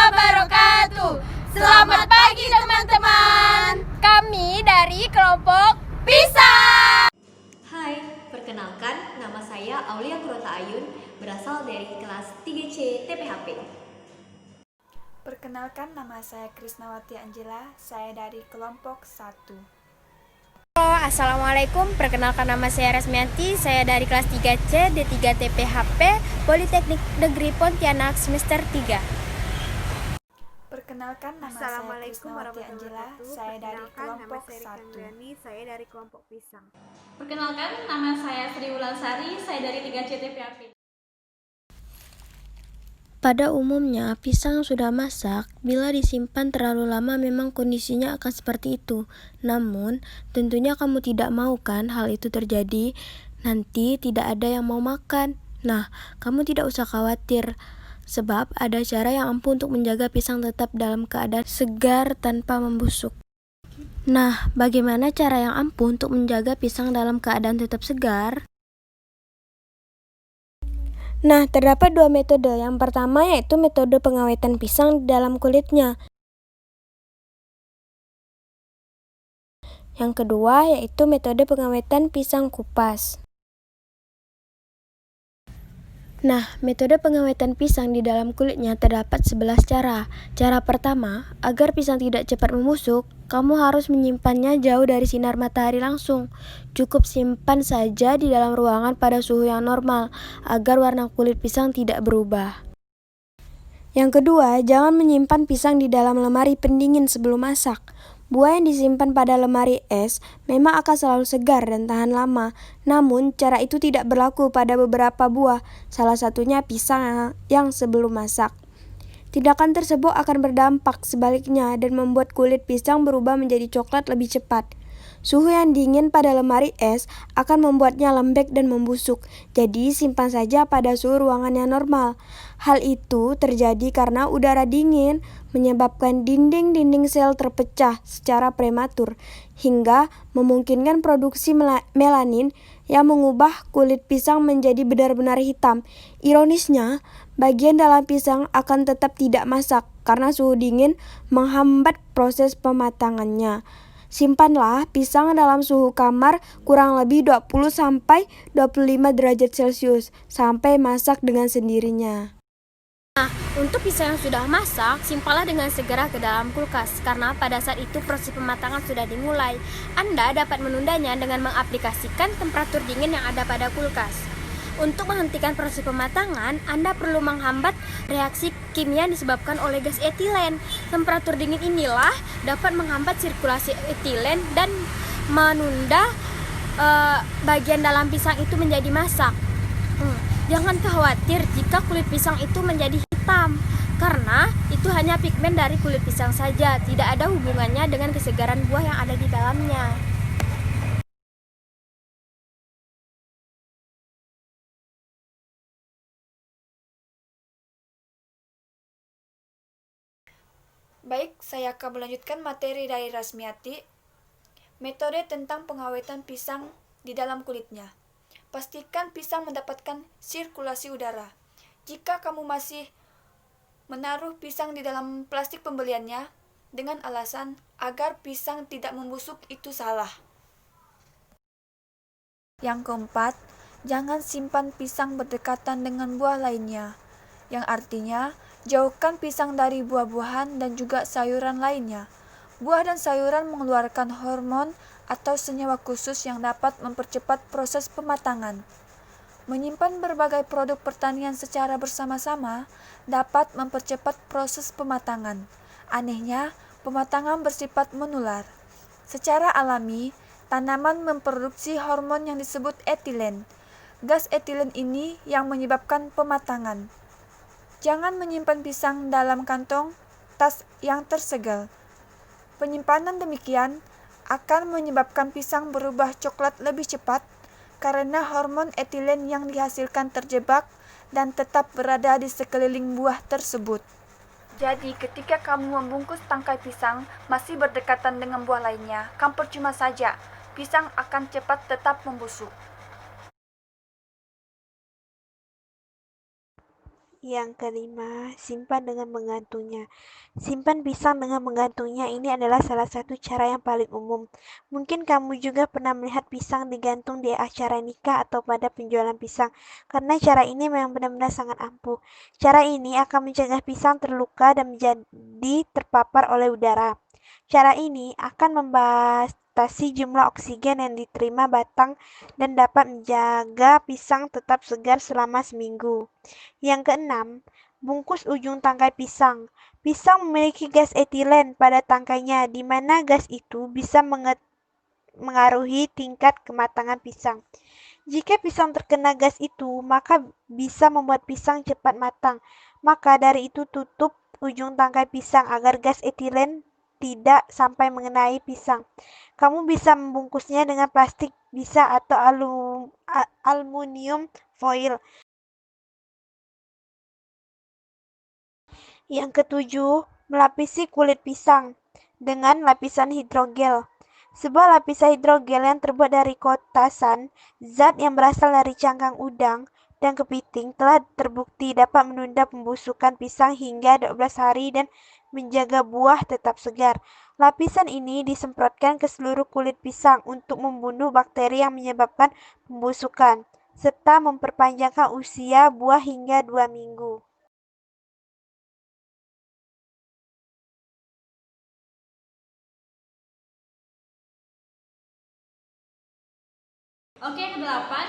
wabarakatuh. Selamat pagi teman-teman. Kami dari kelompok Pisang. Hai, perkenalkan nama saya Aulia Kurota Ayun, berasal dari kelas 3C TPHP. Perkenalkan, nama saya Krisnawati Angela, saya dari kelompok 1. Halo, assalamualaikum. Perkenalkan, nama saya Resmianti, saya dari kelas 3C D3 TPHP Politeknik Negeri Pontianak semester 3. Perkenalkan, nama saya Krisnawati Angela, saya dari kelompok 1. Saya dari kelompok Pisang. Perkenalkan, nama saya Sri Wulansari, saya dari 3C TPHP. Pada umumnya, pisang sudah masak, bila disimpan terlalu lama memang kondisinya akan seperti itu. Namun, tentunya kamu tidak mau kan hal itu terjadi, nanti tidak ada yang mau makan. Nah, kamu tidak usah khawatir, sebab ada cara yang ampuh untuk menjaga pisang tetap dalam keadaan segar tanpa membusuk. Nah, bagaimana cara yang ampuh untuk menjaga pisang dalam keadaan tetap segar? Nah, terdapat dua metode. Yang pertama yaitu metode pengawetan pisang di dalam kulitnya. Yang kedua yaitu metode pengawetan pisang kupas. Nah, metode pengawetan pisang di dalam kulitnya terdapat 11 cara. Cara pertama, agar pisang tidak cepat membusuk, kamu harus menyimpannya jauh dari sinar matahari langsung. Cukup simpan saja di dalam ruangan pada suhu yang normal, agar warna kulit pisang tidak berubah. Yang kedua, jangan menyimpan pisang di dalam lemari pendingin sebelum masak. Buah yang disimpan pada lemari es memang akan selalu segar dan tahan lama. Namun, cara itu tidak berlaku pada beberapa buah, salah satunya pisang yang sebelum masak. Tindakan tersebut akan berdampak sebaliknya dan membuat kulit pisang berubah menjadi coklat lebih cepat. Suhu yang dingin pada lemari es akan membuatnya lembek dan membusuk, jadi simpan saja pada suhu ruangan yang normal. Hal itu terjadi karena udara dingin menyebabkan dinding-dinding sel terpecah secara prematur, hingga memungkinkan produksi melanin yang mengubah kulit pisang menjadi benar-benar hitam. Ironisnya, bagian dalam pisang akan tetap tidak masak karena suhu dingin menghambat proses pematangannya. Simpanlah pisang dalam suhu kamar kurang lebih 20-25 derajat Celcius sampai masak dengan sendirinya. Nah, untuk pisang yang sudah masak, simpanlah dengan segera ke dalam kulkas, karena pada saat itu proses pematangan sudah dimulai. Anda dapat menundanya dengan mengaplikasikan temperatur dingin yang ada pada kulkas. Untuk menghentikan proses pematangan, Anda perlu menghambat reaksi kimia yang disebabkan oleh gas etilen. Temperatur dingin inilah dapat menghambat sirkulasi etilen dan menunda bagian dalam pisang itu menjadi masak. Jangan khawatir jika kulit pisang itu menjadi hitam, karena itu hanya pigmen dari kulit pisang saja, tidak ada hubungannya dengan kesegaran buah yang ada di dalamnya. Baik, saya akan melanjutkan materi dari Rasmiati. Metode tentang pengawetan pisang di dalam kulitnya. Pastikan pisang mendapatkan sirkulasi udara. Jika kamu masih menaruh pisang di dalam plastik pembeliannya dengan alasan agar pisang tidak membusuk, itu salah. Yang keempat, jangan simpan pisang berdekatan dengan buah lainnya, yang artinya jauhkan pisang dari buah-buahan dan juga sayuran lainnya. Buah dan sayuran mengeluarkan hormon atau senyawa khusus yang dapat mempercepat proses pematangan. Menyimpan berbagai produk pertanian secara bersama-sama dapat mempercepat proses pematangan. Anehnya, pematangan bersifat menular. Secara alami, tanaman memproduksi hormon yang disebut etilen. Gas etilen ini yang menyebabkan pematangan. Jangan menyimpan pisang dalam kantong tas yang tersegel. Penyimpanan demikian akan menyebabkan pisang berubah coklat lebih cepat karena hormon etilen yang dihasilkan terjebak dan tetap berada di sekeliling buah tersebut. Jadi, ketika kamu membungkus tangkai pisang masih berdekatan dengan buah lainnya, kamu percuma saja. Pisang akan cepat tetap membusuk. Yang kelima, simpan dengan menggantungnya. Simpan pisang dengan menggantungnya ini adalah salah satu cara yang paling umum. Mungkin kamu juga pernah melihat pisang digantung di acara nikah atau pada penjualan pisang, karena cara ini memang benar-benar sangat ampuh. Cara ini akan mencegah pisang terluka dan menjadi terpapar oleh udara. Cara ini akan membatasi jumlah oksigen yang diterima batang dan dapat menjaga pisang tetap segar selama seminggu. Yang keenam, bungkus ujung tangkai pisang. Pisang memiliki gas etilen pada tangkainya, di mana gas itu bisa mengaruhi tingkat kematangan pisang. Jika pisang terkena gas itu, maka bisa membuat pisang cepat matang. Maka dari itu tutup ujung tangkai pisang agar gas etilen tidak sampai mengenai pisang. Kamu bisa membungkusnya dengan plastik bisa atau aluminium foil. Yang ketujuh, melapisi kulit pisang dengan lapisan hidrogel. Sebuah lapisan hidrogel yang terbuat dari kotasan, zat yang berasal dari cangkang udang dan kepiting telah terbukti dapat menunda pembusukan pisang hingga 12 hari dan menjaga buah tetap segar. Lapisan ini disemprotkan ke seluruh kulit pisang untuk membunuh bakteri yang menyebabkan pembusukan, serta memperpanjangkan usia buah hingga 2 minggu. Oke, yang kedelapan,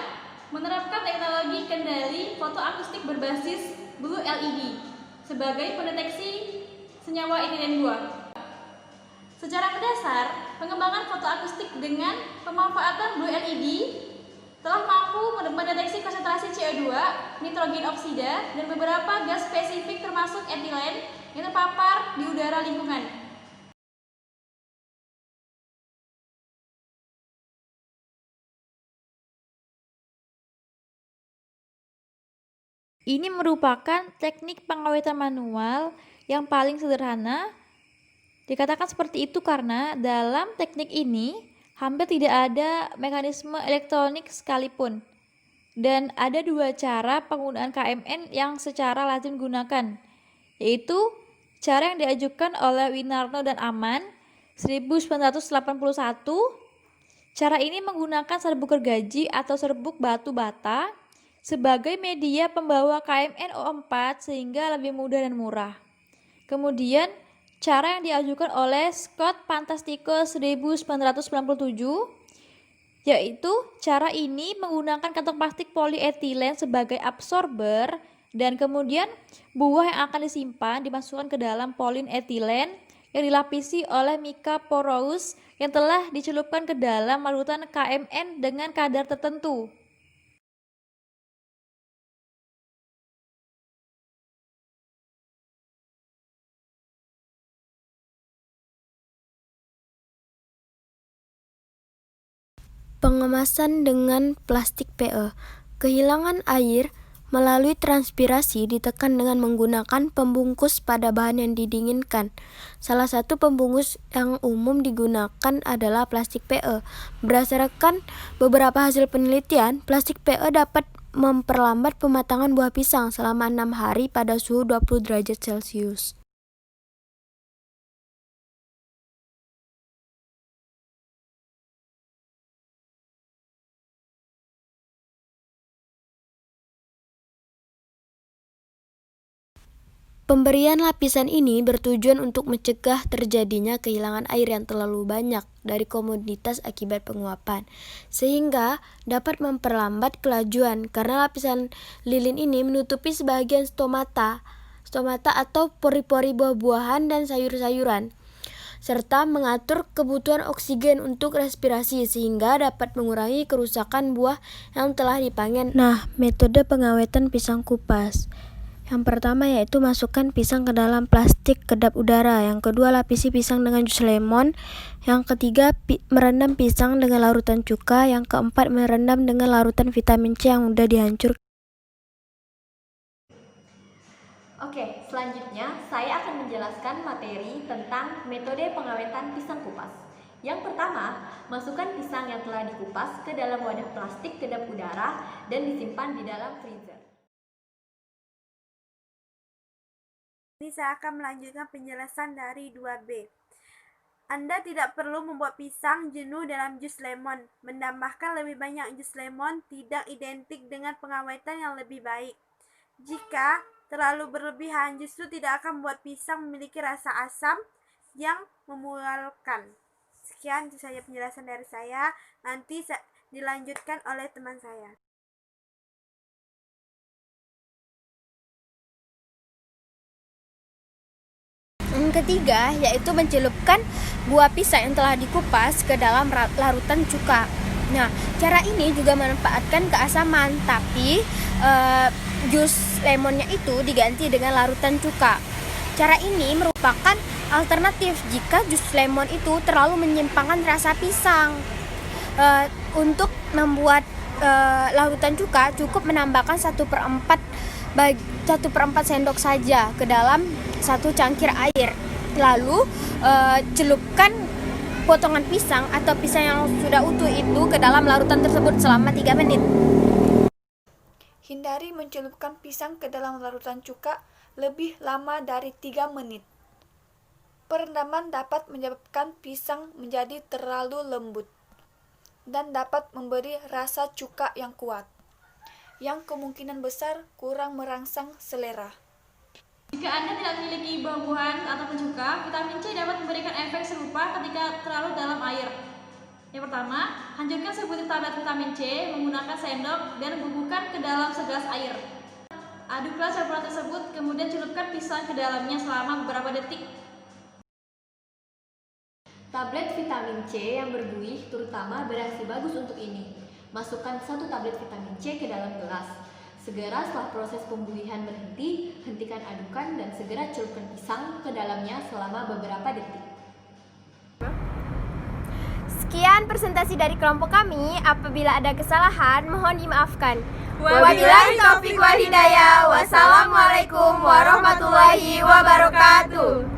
menerapkan teknologi kendali fotoakustik berbasis Blue LED sebagai pendeteksi senyawa etilen buah. Secara mendasar, pengembangan fotoakustik dengan pemanfaatan Blue LED telah mampu mendeteksi konsentrasi CO2, nitrogen oksida, dan beberapa gas spesifik termasuk etilen yang terpapar di udara lingkungan. Ini merupakan teknik pengawetan manual yang paling sederhana. Dikatakan seperti itu karena dalam teknik ini hampir tidak ada mekanisme elektronik sekalipun. Dan ada dua cara penggunaan KMN yang secara lazim digunakan, yaitu cara yang diajukan oleh Winarno dan Aman 1981. Cara ini menggunakan serbuk gergaji atau serbuk batu bata sebagai media pembawa KMNO4 sehingga lebih mudah dan murah. Kemudian, cara yang diajukan oleh Scott Fantastico 1997, yaitu cara ini menggunakan kantong plastik polietilen sebagai absorber dan kemudian buah yang akan disimpan dimasukkan ke dalam polietilen yang dilapisi oleh mika porous yang telah dicelupkan ke dalam larutan KMN dengan kadar tertentu. Pengemasan dengan plastik PE. Kehilangan air melalui transpirasi ditekan dengan menggunakan pembungkus pada bahan yang didinginkan. Salah satu pembungkus yang umum digunakan adalah plastik PE. Berdasarkan beberapa hasil penelitian, plastik PE dapat memperlambat pematangan buah pisang selama 6 hari pada suhu 20 derajat Celcius. Pemberian lapisan ini bertujuan untuk mencegah terjadinya kehilangan air yang terlalu banyak dari komoditas akibat penguapan, sehingga dapat memperlambat kelajuan karena lapisan lilin ini menutupi sebagian stomata atau pori-pori buah-buahan dan sayur-sayuran, serta mengatur kebutuhan oksigen untuk respirasi sehingga dapat mengurangi kerusakan buah yang telah dipanen. Nah, metode pengawetan pisang kupas. Yang pertama yaitu masukkan pisang ke dalam plastik kedap udara. Yang kedua, lapisi pisang dengan jus lemon. Yang ketiga, merendam pisang dengan larutan cuka. Yang keempat, merendam dengan larutan vitamin C yang mudah dihancurkan. Oke, selanjutnya saya akan menjelaskan materi tentang metode pengawetan pisang kupas. Yang pertama, masukkan pisang yang telah dikupas ke dalam wadah plastik kedap udara dan disimpan di dalam freezer. Nanti saya akan melanjutkan penjelasan dari 2B. Anda tidak perlu membuat pisang jenuh dalam jus lemon. Menambahkan lebih banyak jus lemon tidak identik dengan pengawetan yang lebih baik. Jika terlalu berlebihan, justru tidak akan membuat pisang memiliki rasa asam yang memualkan. Sekian itu saja penjelasan dari saya. Nanti dilanjutkan oleh teman saya. Ketiga, yaitu mencelupkan buah pisang yang telah dikupas ke dalam larutan cuka. Nah, cara ini juga memanfaatkan keasaman, tapi jus lemonnya itu diganti dengan larutan cuka. Cara ini merupakan alternatif jika jus lemon itu terlalu menyimpangkan rasa pisang. Untuk membuat larutan cuka cukup menambahkan 1/4 sendok saja ke dalam 1 cangkir air. Lalu celupkan potongan pisang atau pisang yang sudah utuh itu ke dalam larutan tersebut selama 3 menit. Hindari mencelupkan pisang ke dalam larutan cuka lebih lama dari 3 menit. Perendaman dapat menyebabkan pisang menjadi terlalu lembut dan dapat memberi rasa cuka yang kuat, yang kemungkinan besar kurang merangsang selera. Jika Anda tidak memiliki buah-buahan atau pencuka, vitamin C dapat memberikan efek serupa ketika terlalu dalam air. Yang pertama, hancurkan sebutir tablet vitamin C menggunakan sendok dan bubuhkan ke dalam segelas air. Aduklah campuran tersebut, kemudian celupkan pisang ke dalamnya selama beberapa detik. Tablet vitamin C yang berbuih terutama bereaksi bagus untuk ini. Masukkan 1 tablet vitamin C ke dalam gelas. Segera setelah proses pembuihan berhenti, hentikan adukan dan segera celupkan pisang ke dalamnya selama beberapa detik. Sekian presentasi dari kelompok kami. Apabila ada kesalahan, mohon dimaafkan. Wabillahi taufiq wal hidayah. Wassalamualaikum warahmatullahi wabarakatuh.